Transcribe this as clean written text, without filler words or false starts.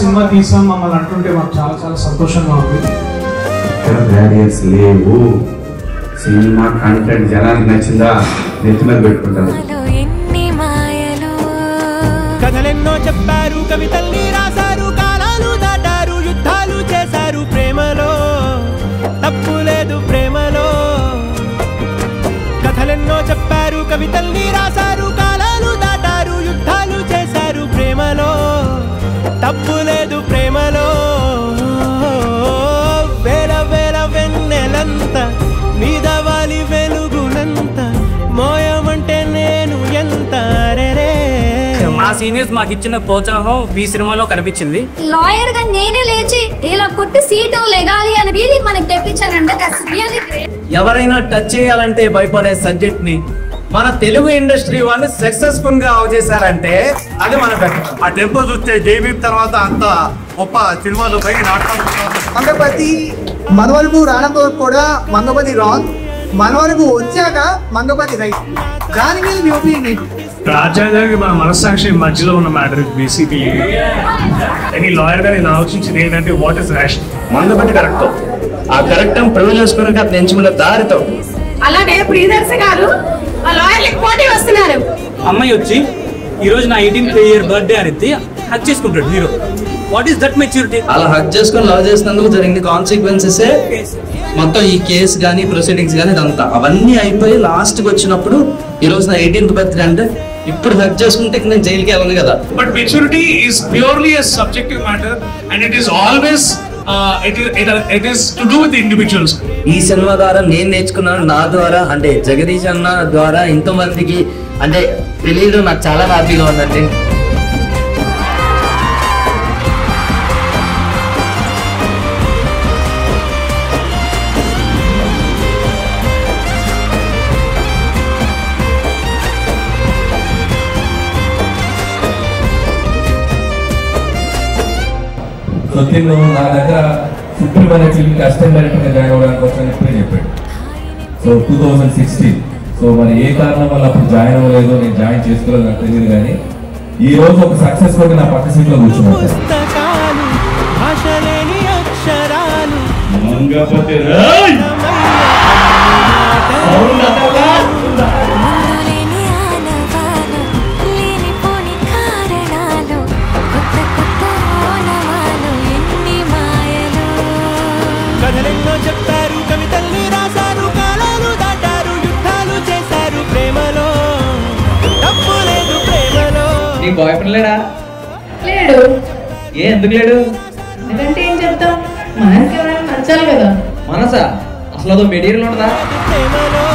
Cinema తీసాం మమ్మల్ని అంటుంటే మాకు చాలా చాలా సంతోషంగా ఉంది. బ్యారియర్స్ లేవు, సినిమా కంటెంట్ జనానికి నచ్చిందా నెత్తి మీద పెట్టుకుంటారు. కథలెన్నో చెప్పారు, కవితల్ని రాశారు, కాలాలు దాటారు, యుద్ధాలు చేశారు, ప్రేమలో తప్పు లేదు ప్రేమలో. కథలెన్నో చెప్పారు, కవితల్ని రాశారు, కాలాలు దాటారు, యుద్ధాలు చేశారు, ప్రేమలో తప్పు లేదు ప్రేమలో. వేల వేల వెన్నెలంత మీద వాలి వెలుగునంత మోయమంటే నేను ఎంత రే. మా సీనియర్స్ మాకు ఇచ్చిన ప్రోత్సాహం ఈ సినిమాలో కనిపించింది. లాయర్ గా నేనే లేచి ఇలా కొట్టి సీటు లెగాలి అని ఫీలింగ్ మనకి తెప్పించానంటే ఎవరైనా టచ్ చేయాలంటే భయపడే సబ్జెక్ట్ ని మన తెలుగు ఇండస్ట్రీ వాళ్ళు సక్సెస్ఫుల్ గా చేశారంటే అది మన పెట్టడం. ఆ టెంపో చూస్తే జైబీప్ తర్వాత అంత గొప్ప సినిమాలు పైకి నాటకాలు. మంగపతి మన వరకు రానంత కూడా మంగపతి రాంగ్, మన వరకు వచ్చాక మంగపతి రైట్. దాని మీద మీ ఒపీనియన్? రాజ్యాంగానికి మన మనస్సాక్షి మధ్యలో ఉన్న మ్యాటర్ బేసిక్లీ ఎనీ లాయర్ గా నేను ఆలోచించింది ఏంటంటే what is ration. Mangapathi correct, ఆ కరెక్ట్ ప్రూవ్ చేసుకోవడానికి అతను ఎంచుకున్న దారితో. అలాగే ప్రియదర్శి గారు లాయర్లకు పోటీ వస్తున్నారు. అమ్మాయి వచ్చి ఈ రోజు నా 18th year బర్త్డే అనేది హక్ చేసుకుంటాడు hero. What is that maturity? అలా హక్ చేసుకొని లవ్ చేసినందుకు జరిగిన కాన్సిక్వెన్సెస్ మొత్తం ఈ కేసు కానీ ప్రొసీడింగ్స్ కానీ ఇదంతా అవన్నీ అయిపోయి లాస్ట్కి వచ్చినప్పుడు ఈ రోజు నా 18th బర్త్డే అంటే ఇప్పుడు హక్ చేసుకుంటే నేను జైలుకి వెళ్ళను కదా. But maturity is purely a subjective matter and it is always it is to do with the individuals. ఈ సినిమా ద్వారా నేను నేర్చుకున్నాను, నా ద్వారా అంటే జగదీష్ అన్న ద్వారా ఇంతమందికి అంటే తెలియడం నాకు చాలా హ్యాపీగా ఉందండి. సొత్తిను నా దగ్గర సుప్రీం అనే ఫిల్మ్ అసిస్టెంట్ డైరెక్టర్గా జాయిన్ అవ్వడానికి వచ్చాను ఇప్పుడే చెప్పాడు. సో 2016. సో మరి ఏ కారణం వల్ల అప్పుడు జాయిన్ అవ్వలేదు, నేను జాయిన్ చేసుకోలేదు నాకు తెలియదు. కానీ ఈ రోజు ఒక సక్సెస్ తోటి నా పక్క సీట్లో కూర్చున్నాను. కథలెన్నో చెప్పారు, కవితల్ని రాశారు, కాలాలు దాటారు, యుద్ధాలు చేశారు, ప్రేమలో తప్పు లేదు ప్రేమలో. నీ బాయ్ ఫ్రెండ్ లేడా? లేడు. ఎందుకు లేడు? ఎందుకంటే ఏం చెప్తాం, మనకి ఎవరైనా నచ్చాలి కదా. మనసా అసలు అదో మెటీరియల్ ఉండదా? ప్రేమలో